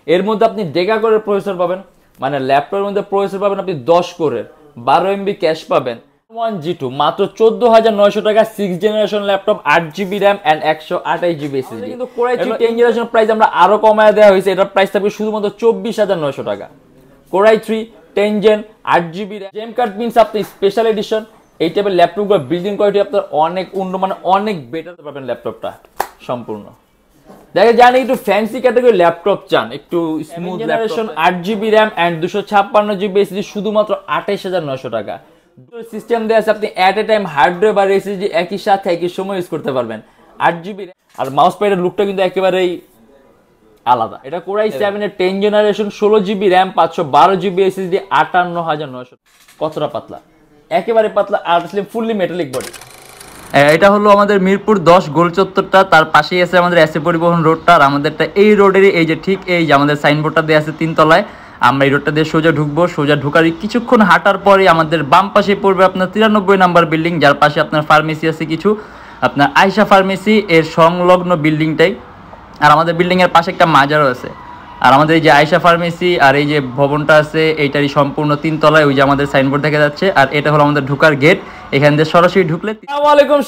এর মধ্যে আপনি ডেকা কোরের প্রসেসর পাবেন, মানে ল্যাপটপের মধ্যে প্রসেসর পাবেন আপনি 10 কোরের, 12 MB ক্যাশ পাবেন। 1G2 মাত্র 14,900 টাকা, 6 generation laptop, 8GB RAM and 128GB SSD। কিন্তু কোরাই 3 10 জেনারেশন প্রাইস আমরা আরো কমায় দেওয়া হয়েছে, এটার প্রাইস থাকবে শুধুমাত্র 24,900 টাকা। কোরাই 3 10 জেন 8GB র্যাম, জেম কার্ড মিন্স আপনি স্পেশাল এডিশন। এই টাইপের ল্যাপটপগুলো বিল্ডিং কোয়ালিটি আপনার অনেক উন্নত, মানে অনেক বেটার পাবেন ল্যাপটপটা সম্পূর্ণ। দেখে জানি একটু ফ্যান্সি ক্যাটাগরি ল্যাপটপ চান, একটু smooth generation 8GB RAM and 256GB SSD শুধুমাত্র 28,900 টাকা। সিস্টেম দেয়া আছে, আপনি at a time hard drive আর এসএসডি একই সাথে একই সময় ইউজ করতে পারবেন। 8GB আর মাউস প্যাডের লুকটা কিন্তু একেবারেই আলাদা। এটা কোরাই 7 এর 10 generation, 16GB RAM, 512GB SSD, 58,900। কতটা পাতলা, একেবারে পাতলা আর স্লিম, ফুললি মেটালিক বডি। এটা হলো আমাদের মিরপুর 10 গোল চত্বরটা, তার পাশেই আছে আমাদের এসএ পরিবহন রোডটা। আর আমাদেরটা এই রোডেরই এই যে ঠিক এই যে আমাদের সাইনবোর্ডটা দেওয়া আছে 3 তলায়। আমরা এই রোডটা দিয়ে সোজা ঢুকবো, সোজা ঢুকার কিছুক্ষণ হাঁটার পরে আমাদের বাম পাশে পড়বে আপনার 93 নাম্বার বিল্ডিং, যার পাশে আপনার ফার্মেসি আছে কিছু, আপনার আয়শা ফার্মেসি এর সংলগ্ন বিল্ডিংটাই। আর আমাদের বিল্ডিং এর পাশে একটা মাজারও আছে। আর আমাদের এই যে আয়শা ফার্মেসি আর এই যে ভবনটা আছে এইটারই সম্পূর্ণ 3 তলায়, ওই যে আমাদের সাইনবোর্ড দেখা যাচ্ছে। আর এটা হলো আমাদের ঢুকার গেট, এখান দিয়ে সরাসরি ঢুকলে। আসসালামু আলাইকুম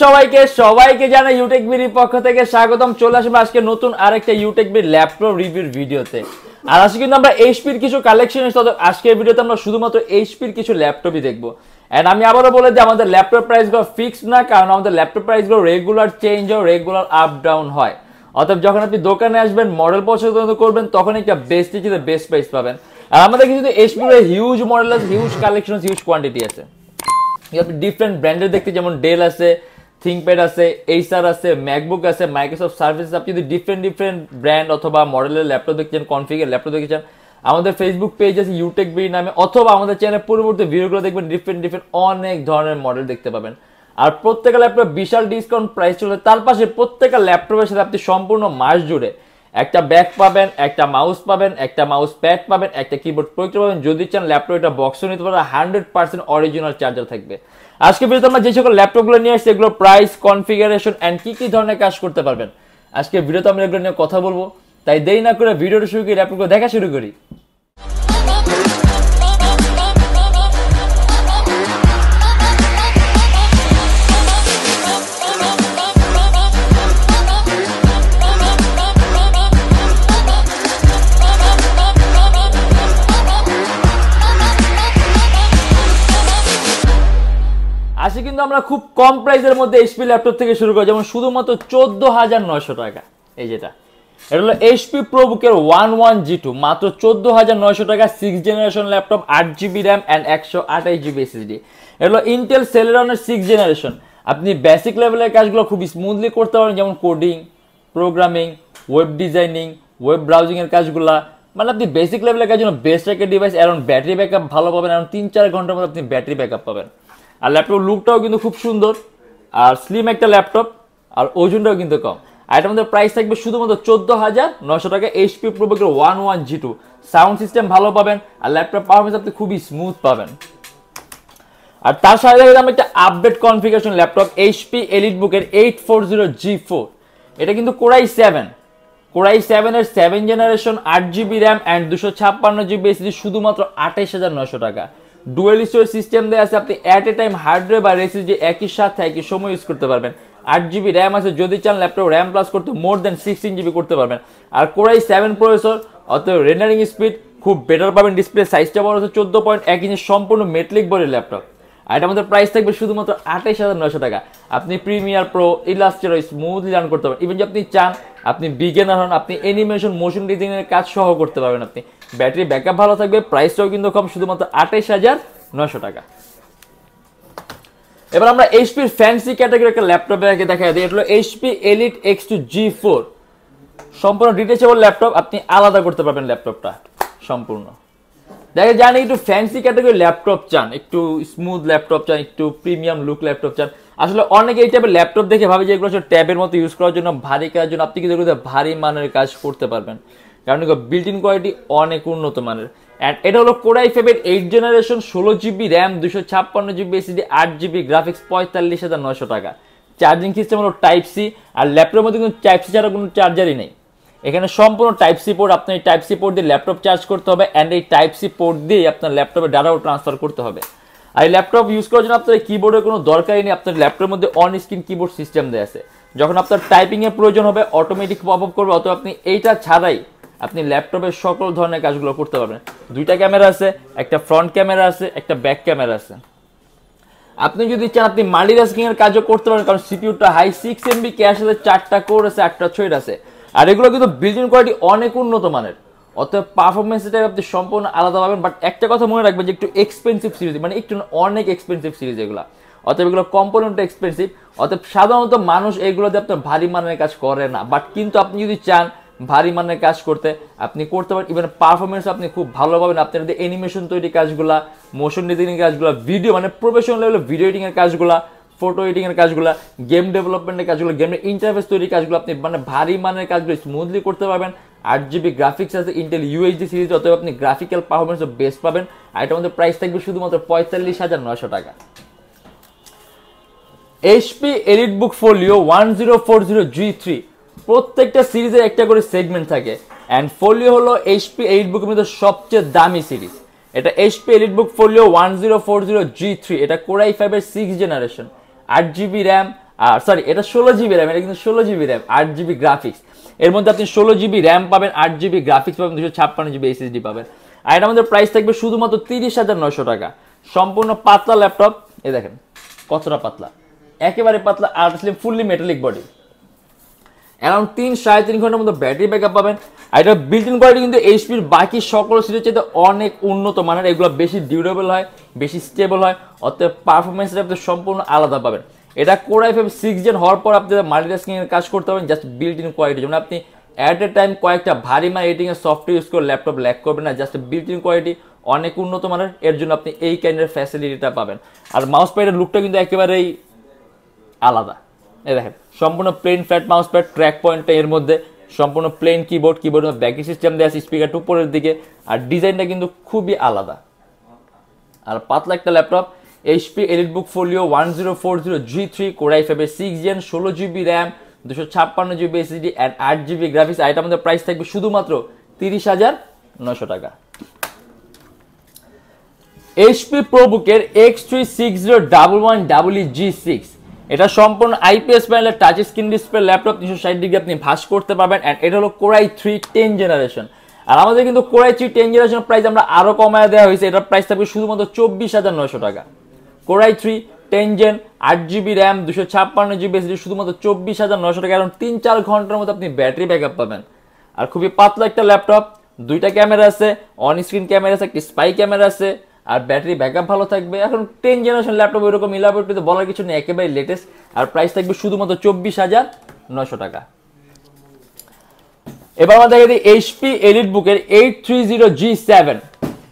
সবাইকে জানাই ইউটেকবির পক্ষ থেকে স্বাগতম। চলে আসবে আজকে নতুন আরেকটা ইউটেকবির ল্যাপটপ রিভিউর ভিডিওতে। আর আজকে কিন্তু আমরা এইচপির কিছু কালেকশন, আজকের ভিডিওতে আমরা শুধুমাত্র এইচপির কিছু ল্যাপটপই দেখবো। এন্ড আমি আবারও বলে দিই, আমাদের ল্যাপটপ প্রাইসগুলো ফিক্সড না, কারণ আমাদের ল্যাপটপ প্রাইসগুলো রেগুলার চেঞ্জ হয়, রেগুলার আপ ডাউন হয়। অতএব যখন আপনি দোকানে আসবেন, মডেল পছন্দ করবেন, তখন একটা বেস্ট থেকে বেস্ট প্রাইস পাবেন। আর আমাদের কিন্তু এইচপির হিউজ মডেল আছে, হিউজ কালেকশন, হিউজ কোয়ান্টিটি আছে। আপনি ডিফারেন্ট ব্র্যান্ডের দেখতে, যেমন ডেল আছে, থিংকপ্যাড আছে, এইসার আছে, ম্যাকবুক আছে, মাইক্রোসফট সার্ভিস। আপনি যদি ডিফারেন্ট ব্র্যান্ড অথবা মডেলের ল্যাপটপ দেখতে চান, কনফিগার ল্যাপটপ দেখতে চান, আমাদের ফেসবুক পেজ আছে ইউটেকবি নামে, অথবা আমাদের চ্যানেলের পূর্ববর্তী ভিডিওগুলো দেখবেন, ডিফারেন্ট অনেক ধরনের মডেল দেখতে পাবেন। আর প্রত্যেকটা ল্যাপটপ বিশাল ডিসকাউন্ট প্রাইস চলে। তার পাশে প্রত্যেকটা ল্যাপটপের সাথে আপনি সম্পূর্ণ মাস জুড়ে একটা ব্যাগ পাবেন, একটা মাউস পাবেন, একটা মাউস প্যাড পাবেন, একটা কিবোর্ড প্রোটেক্টর পাবেন। যদি চান ল্যাপটপ এটা বক্সও নিতে পারেন, 100% অরিজিনাল চার্জার থাকবে। আজকে ভিডিওতে আমরা যে সকল ল্যাপটপগুলো নিয়ে আসছি, এগুলো প্রাইস, কনফিগারেশন এন্ড কি ধরনের কাজ করতে পারবেন, আজকে ভিডিওতে আমরা এগুলো নিয়ে কথা বলবো। তাই দেরি না করে ভিডিওটা শুরু করি, ল্যাপটপগুলো দেখা শুরু করি। আসে কিন্তু আমরা খুব কম প্রাইসের মধ্যে এইচপি ল্যাপটপ থেকে শুরু করি, যেমন শুধুমাত্র 14,900 টাকা। এই যেটা, এটা হলো এইচপি প্রোবুকের 11G2, মাত্র 14,900 টাকা, 6 generation laptop, 8GB RAM and 128GB SSD। এটা হলো ইন্টেল সেলেরনের 6 জেনারেশন। আপনি বেসিক লেভেলের কাজগুলো খুব স্মুথলি করতে পারেন, যেমন coding, programming, web designing, web browsing এর কাজগুলা। মানে আপনি বেসিক লেভেলের কাজ জন্য বেস্ট একটা ডিভাইস। অ্যারাউন্ড ব্যাটারি ব্যাকআপ ভালো পাবেন, অ্যারাউন্ড 3-4 ঘন্টার মধ্যে আপনি ব্যাটারি ব্যাকআপ পাবেন। আর ল্যাপটপ লুকটাও কিন্তু খুব সুন্দর, আর স্লিম একটা ল্যাপটপ, আর ওজনটাও কিন্তু কম। আর এটার মধ্যে প্রাইস থাকবে শুধুমাত্র 14,900 টাকা। এইচপি প্রোবুকের 11G2, সাউন্ড সিস্টেম ভালো পাবেন, আর ল্যাপটপ পারফরমেন্স আপনি খুবই স্মুথ পাবেন। আর তার সাথে আমি একটা আপডেট কনফিগারেশন ল্যাপটপ, এইচপি এলিটবুকের 840G4। এটা কিন্তু কোরাই 7 এর 7 generation, 8GB RAM and 256GB SSD, শুধুমাত্র 28,900 টাকা। ডুয়েল স্টোরেজ সিস্টেম দেওয়া আছে, আপনি at a time hard drive আর এসএসডি একই সাথে একই সময় ইউজ করতে পারবেন। 8GB র্যাম আছে, যদি চান ল্যাপটপ র্যাম প্লাস করতে মোর দেন 16GB করতে পারবেন। আর কোরাই 7 প্রসেসর, অতএব রেন্ডারিং স্পিড খুব বেটার পাবেন। ডিসপ্লে সাইজটা বড় আছে, 14.1 ইঞ্চি, সম্পূর্ণ মেটালিক বডির ল্যাপটপ। আর এটা আমাদের প্রাইস থাকবে শুধুমাত্র 28,900 টাকা। আপনি Premiere Pro, Illustrator smoothly run করতে পারবেন। ইভেন যদি আপনি চান, আপনি বিগিনার হন, আপনি অ্যানিমেশন, মোশন ডিজাইনের কাজ সহ করতে পারবেন। আপনি ব্যাটারি ব্যাকআপ ভালো থাকবে, প্রাইসটাও কিন্তু কম, শুধুমাত্র 28,900 টাকা। এবার আমরা এইচপির ফ্যান্সি ক্যাটাগরি একটা ল্যাপটপ দেখা দিই। এটা হলো এইচপি এলিট X2 G4, সম্পূর্ণ ডিটেচেবল ল্যাপটপ। আপনি আলাদা করতে পারবেন ল্যাপটপটা সম্পূর্ণ। দেখে জানি একটু ফ্যান্সি ক্যাটাগরি ল্যাপটপ চান, একটু স্মুথ ল্যাপটপ চান, একটু প্রিমিয়াম লুক ল্যাপটপ চান। আসলে অনেকে এই টাইপের ল্যাপটপ দেখে ভাবে যে এগুলো ট্যাবের মতো ইউজ করার জন্য, ভারী কাজের জন্য। আপনি কিন্তু এগুলোতে ভারী মানের কাজ করতে পারবেন, কারণ বিল্ট ইন কোয়ালিটি অনেক উন্নত মানের। অ্যান্ড এটা হলো core i 5 8 generation, 16GB RAM, 256GB SSD, 8GB graphics, 45,900 টাকা। চার্জিং সিস্টেম হলো টাইপ সি। আর ল্যাপটপের মধ্যে কিন্তু টাইপ সি ছাড়া কোনো চার্জারই নেই। এখানে সম্পূর্ণ টাইপ সি পোর্ট, আপনার এই টাইপ সি পোর্ট দিয়ে ল্যাপটপ চার্জ করতে হবে অ্যান্ড এই টাইপ সি পোর্ট দিয়ে আপনার ল্যাপটপে ডাটাও ট্রান্সফার করতে হবে। আর এই ল্যাপটপ ইউজ করার জন্য আপনার কিবোর্ডের কোনো দরকারই নেই, আপনার ল্যাপটপের মধ্যে অন স্ক্রিন কিবোর্ড সিস্টেম দেওয়া আছে। যখন আপনার টাইপিং এর প্রয়োজন হবে অটোমেটিক পপ আপ করবে, অথবা আপনি এইটা ছাড়াই আপনি ল্যাপটপের সকল ধরনের কাজগুলো করতে পারবেন। দুইটা ক্যামেরা আছে, একটা ফ্রন্ট ক্যামেরা আছে, একটা ব্যাক ক্যামেরা আছে। আপনি যদি চান আপনি মাল্টিটাস্কিং এর কাজও করতে পারেন, কারণ সিপিইউটা হাই 6 MB ক্যাশ আছে, 4টা কোর আছে, 8টা থ্রেড আছে। আর এগুলো কিন্তু বিল্ড ইন কোয়ালিটি অনেক উন্নত মানের, অতএব পারফরমেন্সটা আপনি সম্পূর্ণ আলাদা পাবেন। বাট একটা কথা মনে রাখবেন যে একটু এক্সপেন্সিভ সিরিজ, মানে একটু অনেক এক্সপেন্সিভ সিরিজ এগুলো, অতএব এগুলো কম্পোনেন্ট এক্সপেন্সিভ। অতএব সাধারণত মানুষ এগুলোতে আপনার ভারী মানের কাজ করে না, বাট কিন্তু আপনি যদি চান ভারী মানের কাজ করতে আপনি করতে পারেন। ইভেন পারফরমেন্স আপনি খুব ভালো পাবেন। আপনি যদি অ্যানিমেশন তৈরি কাজগুলা, মোশন ডিজাইনিং কাজগুলো, ভিডিও মানে প্রফেশনাল লেভেলে ভিডিও এডিটিং এর কাজগুলা, ফটো এডিটিং এর কাজগুলো, গেম ডেভেলপমেন্টের কাজগুলো, গেমের ইন্টারফেস তৈরি কাজগুলো আপনি মানে ভারী মানের কাজগুলো স্মুথলি করতে পারবেন। 8GB গ্রাফিক্স আছে, ইন্টেল UHD সিরিজ, অতএব আপনি গ্রাফিক্যাল পারফরমেন্স বেস্ট পাবেন। আর এটার মধ্যে প্রাইস থাকবে শুধুমাত্র 45,900 টাকা। HP EliteBook Folio 1040G3, প্রত্যেকটা সিরিজের একটা করে সেগমেন্ট থাকে, অ্যান্ড ফোলিও হলো HP EliteBook এর মধ্যে সবচেয়ে দামি সিরিজ। এটা HP EliteBook Folio 1040G3, এটা Core i5 এর 6th জেনারেশন, 8GB র্যাম, আর সরি এটা 16GB র্যাম, এটা কিন্তু 16GB র্যাম, 8GB গ্রাফিক্স। এর মধ্যে আপনি 16GB র্যাম পাবেন, 8GB গ্রাফিক্স পাবেন, 256GB SSD পাবেন। আর এটা আমাদের প্রাইস থাকবে শুধুমাত্র 30,900 টাকা। সম্পূর্ণ পাতলা ল্যাপটপ, এই দেখেন কতটা পাতলা, একেবারে পাতলা, আর slim, fully metallic body. Around 3-3.5 ঘন্টার মতো ব্যাটারি ব্যাকআপ পাবেন। আর এটা বিল্ট ইন কোয়ালিটি কিন্তু এইচপির বাকি সকল সিরিজের চাইতে অনেক উন্নত মানের, এগুলো বেশি ডিউরেবল হয়, বেশি স্টেবল হয়, অতএব পারফরমেন্সটা আপনি সম্পূর্ণ আলাদা পাবেন। এটা Core i5 6th জেন হওয়ার পর আপনি মাল্টিটাস্কিং এর কাজ করতে পারবেন জাস্ট বিল্ট ইন কোয়ালিটি, যেমন আপনি অ্যাট এ টাইম কয়েকটা ভারী মান এডিটিং এর সফটওয়্যার ইউজ করে ল্যাপটপ ল্যাগ করবেন না, জাস্ট বিল্ট ইন কোয়ালিটি অনেক উন্নত মানের, এর জন্য আপনি এই কাইন্ডের ফ্যাসিলিটিটা পাবেন। আর মাউস প্যাডের লুকটা কিন্তু একেবারেই আলাদা। এই দেখেন সম্পূর্ণ plain flat mouse pad, track পয়েন্টটা এর মধ্যে, সম্পূর্ণ প্লেন কিবোর্ড, কিবোর্ডের ব্যাটারি সিস্টেম দেওয়া আছে, স্পিকারটা উপরের দিকে, আর ডিজাইনটা কিন্তু খুবই আলাদা। আর পাতলা একটা laptop, HP EliteBook Folio 1040G3, Core i5 এর 6th gen, 16GB RAM, 256GB SSD and 8GB graphics. আর এটা আমাদের প্রাইস থাকবে শুধুমাত্র 30,900 টাকা। HP ProBook এর X36011G6, এটা সম্পূর্ণ IPS প্যানেলের touch screen display laptop, 360 degree আপনি ভাঁজ করতে পারবেন, এন্ড এটা হলো Core i3 10th জেনারেশন। আর আমাদের কিন্তু Core i3 10th generation price আমরা আরো কমায় দেওয়া হয়েছে, এটার প্রাইস থাকবে শুধুমাত্র 24,900 টাকা। Core i3 10th gen, 8GB RAM, 256GB SSD, শুধুমাত্র 24,900 টাকা। কারণ 3-4 ঘন্টার মতো আপনি ব্যাটারি ব্যাকআপ পাবেন। আর খুবই পাতলা একটা ল্যাপটপ, দুইটা ক্যামেরা আছে, অন স্ক্রিন ক্যামেরা আছে, একটা স্পাই ক্যামেরা আছে, আর ব্যাটারি ব্যাকআপ ভালো থাকবে। এখন 10th জেনারেশন ল্যাপটপ ওইরকম ইলাবোরেটরিতে বলার কিছু নেই, একেবারে লেটেস্ট। আর প্রাইস থাকবে শুধুমাত্র 24,900 টাকা। এবার আমরা দেখে দিই HP EliteBook এর 830G7,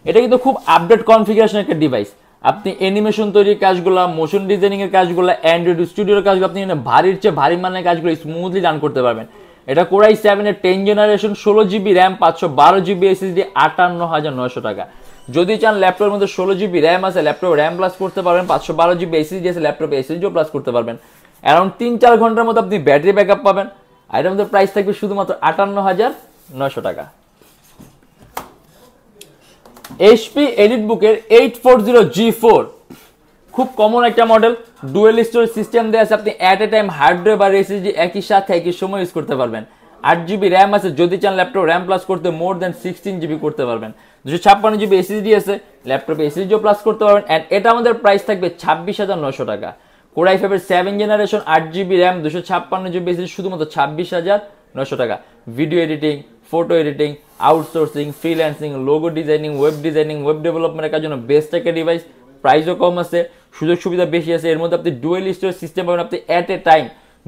এটা কিন্তু খুব আপডেট কনফিগারেশন একটা ডিভাইস। আপনি অ্যানিমেশন তৈরির কাজগুলো, মোশন ডিজাইনিং এর কাজগুলো, অ্যান্ড্রয়েড স্টুডিওর কাজগুলো আপনি ভারীর চেয়ে ভারী মানের কাজগুলো স্মুথলি রান করতে পারবেন। এটা Core i7 এর 10th generation, 16GB RAM, 512GB SSD, 58,900 টাকা। যদি চান ল্যাপটপের মধ্যে 16GB র্যাম আছে, ল্যাপটপ র্যাম প্লাস করতে পারবেন, 512GB SSD আছে, ল্যাপটপে SSD প্লাস করতে পারবেন। অ্যারাউন্ড 3-4 ঘন্টার মতো আপনি ব্যাটারি ব্যাকআপ পাবেন। আর এটার মধ্যে প্রাইস থাকবে শুধুমাত্র 58,900 টাকা। HP EliteBook এর 840G4, খুব কমন একটা মডেল, ডুয়েল স্টোরেজ সিস্টেম দেওয়া আছে, আপনি at a time hard drive আর SSD একই সাথে একই সময় ইউজ করতে পারবেন। 8GB র্যাম আছে, যদি চান ল্যাপটপ র্যাম প্লাস করতে মোর দেন 16GB করতে পারবেন। 256GB SSD আছে, ল্যাপটপে SSD প্লাস করতে পারবেন। এন্ড এটা আমাদের প্রাইস থাকবে 26,900 টাকা। Core i5 এর 7th generation, 8GB RAM, 256GB SSD, শুধুমাত্র 26,900 টাকা। Video editing, photo editing, outsourcing, freelancing, logo designing, web ডেভেলপমেন্টের কাজের জন্য বেস্ট একটা ডিভাইস। প্রাইসও কম আছে, সুযোগ সুবিধা বেশি আছে। এর মধ্যে আপনি ডুয়েল স্টোরেজ সিস্টেম পাবেন, আপনি অ্যাট এ টাইম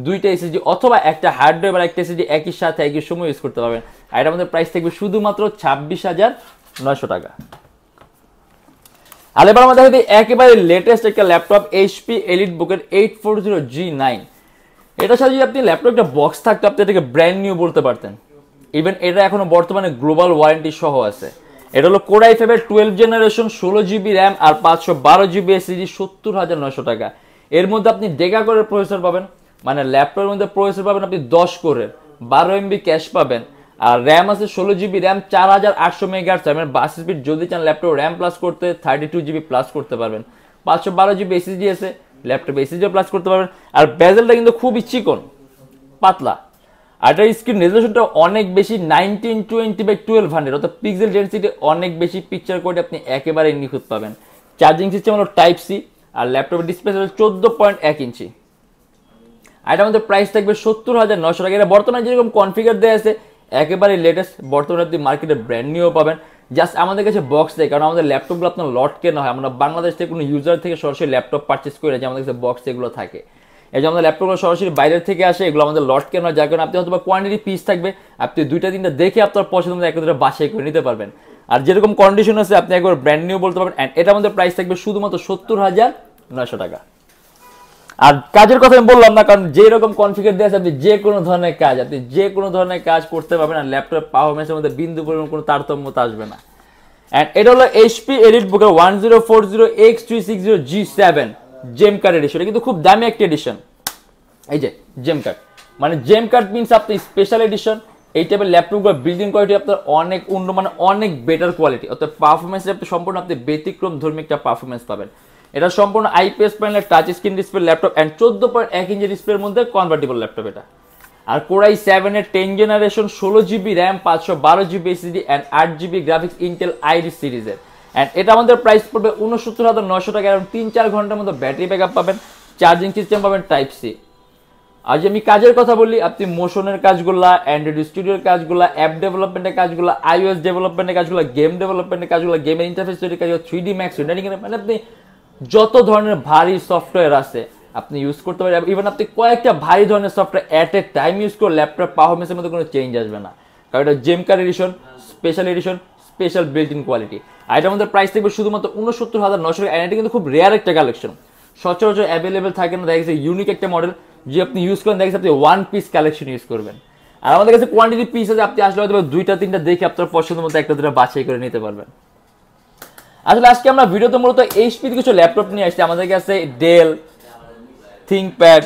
দুইটা SSD অথবা একটা হার্ড ড্রাইভ আর একটা SSD একই সাথে একই সময় ইউজ করতে পারবেন। আর এটা আমাদের প্রাইস থাকবে শুধুমাত্র 26,900 টাকা। আর এবার আমরা দেখি একেবারে লেটেস্ট একটা ল্যাপটপ, HP EliteBook এর 840G9। এটার সাথে যদি আপনি ল্যাপটপ একটা বক্স থাকতো, আপনি এটাকে ব্র্যান্ড নিউ বলতে পারতেন। ইভেন এটা এখনো বর্তমানে গ্লোবাল ওয়ারেন্টি সহ আছে। এটা হলো Core i5 এর 12th জেনারেশন, 16GB র্যাম আর 512GB SSD, 70,900 টাকা। এর মধ্যে আপনি bKash প্রসেসর পাবেন, মানে ল্যাপটপের মধ্যে প্রসেসর পাবেন আপনি 10 কোরের, 12 MB ক্যাশ পাবেন, আর র্যাম আছে 16GB র্যাম, 4800 মেগাহার্টজ। মানে বাস স্পিড যদি চান ল্যাপটপ র্যাম প্লাস করতে 32GB প্লাস করতে পারবেন। 512GB এসএসডি আছে, ল্যাপটপ এসএসডি প্লাস করতে পারবেন। আর বেজেলটা কিন্তু খুবই চিকন পাতলা। আর এটার স্ক্রিন রেজোলিউশনটা অনেক বেশি, 1920x1200, অর্থাৎ পিক্সেল ডেনসিটি অনেক বেশি, পিকচার কোয়ালিটি আপনি একেবারে নিখুঁত পাবেন। চার্জিং সিস্টেম হলো টাইপ সি, আর ল্যাপটপের ডিসপ্লে হলো 14.1 ইঞ্চি। আর এটা আমাদের প্রাইস থাকবে 70,900 টাকা। এটা বর্তমানে যেরকম কনফিগার দেওয়া আছে একেবারে লেটেস্ট, বর্তমানে আপনি মার্কেটে ব্র্যান্ড নিউ পাবেন। জাস্ট আমাদের কাছে বক্স দেয়, কারণ আমাদের ল্যাপটপগুলো আপনার লট কেনা হয়, আমরা বাংলাদেশ থেকে কোনো ইউজার থেকে সরাসরি ল্যাপটপ পারচেস করে যে আমাদের কাছে বক্স এগুলো থাকে। এই যে আমাদের ল্যাপটপগুলো সরাসরি বাইরের থেকে আসে, এগুলো আমাদের লট কেনা হয়, যার কারণে আপনি হয়তো কোয়ান্টিটি পিস থাকবে, আপনি 2-3টা দেখে আপনার পছন্দ মতো একটা বাছাই করে নিতে পারবেন। আর যেরকম কন্ডিশন আছে আপনি একবার ব্র্যান্ড নিউ বলতে পারবেন। এটা আমাদের প্রাইস থাকবে শুধুমাত্র 70,900 টাকা। আর কাজের কথা আমি বললাম না, কারণ যেরকম কনফিগার দেওয়া আছে আপনি যে কোনো ধরনের কাজ করতে পারবেন। আর ল্যাপটপ পারফরম্যান্সের মধ্যে বিন্দু পরিমাণ কোনো তারতম্য আসবে না। এন্ড এটা হলো এইচপি এলিটবুকের 1040X360G7 জেম কার্ড এডিশন। এটা কিন্তু খুব দামি একটা এডিশন। এই যে জেম কার্ড, মানে জেম কার্ড মিনস আপনি স্পেশাল এডিশন। এই টাইপের ল্যাপটপগুলোর বিল্ডিং কোয়ালিটি আপনার অনেক উন্নত, মানে অনেক বেটার কোয়ালিটি, অর্থাৎ পারফরমেন্সে আপনি সম্পূর্ণ আপনি ব্যতিক্রম ধর্মী একটা পারফরমেন্স পাবেন। এটা সম্পূর্ণ আইপিএস প্যানেলের touch screen display laptop and 14.1 inch ডিসপ্লের মধ্যে কনভার্টেবল ল্যাপটপ এটা। আর কোরাই 7 এর 10 generation, 16GB RAM, 512GB SSD and 8GB graphics Intel Iris সিরিজের। এন্ড এটা আমাদের প্রাইস পড়বে 69,900 টাকা। এবং 3-4 ঘন্টার মতো ব্যাটারি ব্যাকআপ পাবেন, চার্জিং সিস্টেম পাবেন টাইপ সি। আর যে আমি কাজের কথা বলি, আপনি মোশনের কাজগুলা, অ্যান্ড্রয়েড স্টুডিওর কাজগুলা, অ্যাপ ডেভেলপমেন্টের কাজগুলা, iOS ডেভেলপমেন্টের কাজগুলা, গেম ডেভেলপমেন্টের কাজগুলা, গেমের ইন্টারফেস তৈরির কাজ, 3D Max রেন্ডারিং, মানে আপনি যত ধরনের ভারী সফটওয়্যার আছে আপনি ইউজ করতে পারেন। ইভেন আপনি কয়েকটা ভারী ধরনের software at a time use করে ল্যাপটপ পারফরমেন্সের মধ্যে কোনো চেঞ্জ আসবে না, কারণ এটা gem card edition, special edition, special built in quality. আর এটা আমাদের প্রাইস থাকবে শুধুমাত্র 69,900 টাকা। এটা কিন্তু খুব রেয়ার একটা কালেকশন, সচরাচর অ্যাভেলেবেল থাকে না। দেখা গেছে ইউনিক একটা মডেল যে আপনি ইউজ করেন, দেখা গেছে আপনি ওয়ান পিস কালেকশন ইউজ করবেন। আর আমাদের কাছে কোয়ান্টিটি পিস আছে, আপনি আসলে হয়তো 2-3টা দেখে আপনার পছন্দ মতো একটা দুটো বাছাই করে নিতে পারবেন। আসলে আজকে আমরা ভিডিওতে মূলত এইচপি কিছু ল্যাপটপ নিয়ে আসছি। আমাদের কাছে ডেল, থিংকপ্যাড,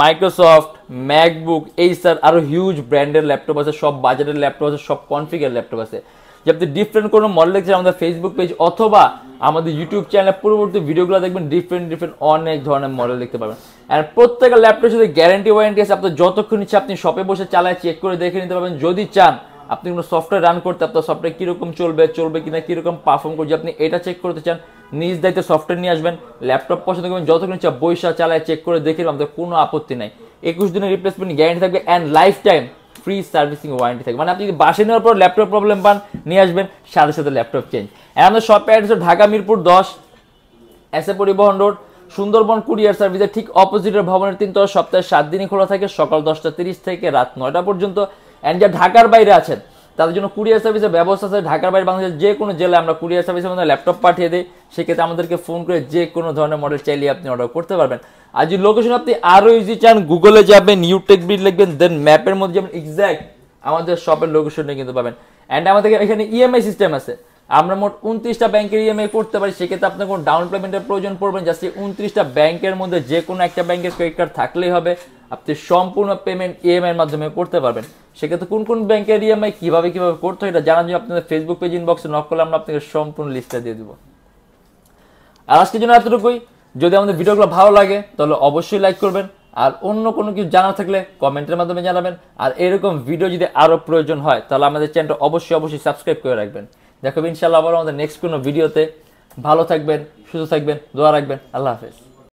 মাইক্রোসফট, ম্যাকবুক, এইসার, আরো হিউজ ব্র্যান্ডের ল্যাপটপ আছে, সব বাজেটের ল্যাপটপ আছে, সব কনফিগার ল্যাপটপ আছে। যে আপনি ডিফারেন্ট কোনো মডেল দেখছেন আমাদের ফেসবুক পেজ অথবা আমাদের ইউটিউব চ্যানেলে পরবর্তী ভিডিওগুলো দেখবেন, ডিফারেন্ট অনেক ধরনের মডেল দেখতে পাবেন। আর প্রত্যেকটা ল্যাপটপের সাথে গ্যারান্টি ওয়ারেন্টি আছে। আপনার যতক্ষণ ইচ্ছে আপনি শপে বসে চালায় চেক করে দেখে নিতে পারবেন। যদি চান আপনি কোনো সফটওয়্যার রান করতে, আপনার সফটওয়্যার কিরকম চলবে কিনা, কিরকম পারফর্ম করছে, আপনি এটা চেক করতে চান, নিজ দায়িত্বে সফটওয়্যার নিয়ে আসবেন, ল্যাপটপ পছন্দ করবেন, যতক্ষণ ইচ্ছা বৈশা চালায় চেক করে দেখে আমাদের কোনো আপত্তি নাই। 21 দিনের রিপ্লেসমেন্ট গ্যারান্টি থাকবে and life time free servicing warranty থাকবে। মানে আপনি বাসে নেওয়ার পর ল্যাপটপ প্রবলেম পান, নিয়ে আসবেন, সাথে সাথে ল্যাপটপ চেঞ্জ। আমাদের শপের অ্যাড্রেস ঢাকা মিরপুর 10, এসএ পরিবহন রোড, সুন্দরবন কুরিয়ার সার্ভিসের ঠিক অপোজিটের ভবনের 3 তলা। সপ্তাহে 7 দিনই খোলা থাকে, সকাল 10:30 থেকে রাত 9টা পর্যন্ত। অ্যান্ড যা ঢাকার বাইরে আছেন তাদের জন্য কুরিয়ার সার্ভিসের ব্যবস্থা আছে। ঢাকার বাইরে বাংলাদেশের যে কোনো জেলায় আমরা কুরিয়ার সার্ভিসের মধ্যে ল্যাপটপ পাঠিয়ে দিই, সেক্ষেত্রে আমাদেরকে ফোন করে যে কোনো ধরনের মডেল চাইলে আপনি অর্ডার করতে পারবেন। আর যে লোকেশন আপনি আরও ইজি চান, গুগলে যাবেন, ইউটেকবিড লিখবেন, দেন ম্যাপের মধ্যে যাবেন, এক্সাক্ট আমাদের শপের লোকেশনে কিন্তু পাবেন। অ্যান্ড আমাদের এখানে ইএমআই সিস্টেম আছে, আমরা মোট 29টা ব্যাংকের ইএমআই করতে পারি। সেক্ষেত্রে আপনার কোনো ডাউন পেমেন্টের প্রয়োজন পড়বে না, জাস্ট 29টা ব্যাংকের মধ্যে যে কোনো একটা ব্যাংকের ক্রেডিট কার্ড থাকলেই হবে, আপনি সম্পূর্ণ পেমেন্ট ইএমআই এর মাধ্যমে করতে পারবেন। সেক্ষেত্রে কোন ব্যাংকের ইএমআই কিভাবে করতে হয় এটা জানার জন্য আপনাদের ফেসবুক পেজ ইনবক্সে নক করলে আমরা আপনাকে সম্পূর্ণ লিস্টটা দিয়ে দেবো। আর আজকের জন্য এতটুকুই। যদি আমাদের ভিডিওগুলো ভালো লাগে তাহলে অবশ্যই লাইক করবেন, আর অন্য কোনো কিছু জানার থাকলে কমেন্টের মাধ্যমে জানাবেন। আর এরকম ভিডিও যদি আরো প্রয়োজন হয় তাহলে আমাদের চ্যানেলটা অবশ্যই সাবস্ক্রাইব করে রাখবেন। দেখো ইনশাআল্লাহ আবার আমাদের নেক্সট কোনো ভিডিওতে। ভালো থাকবেন, সুস্থ থাকবেন, দোয়া রাখবেন। আল্লাহ হাফেজ।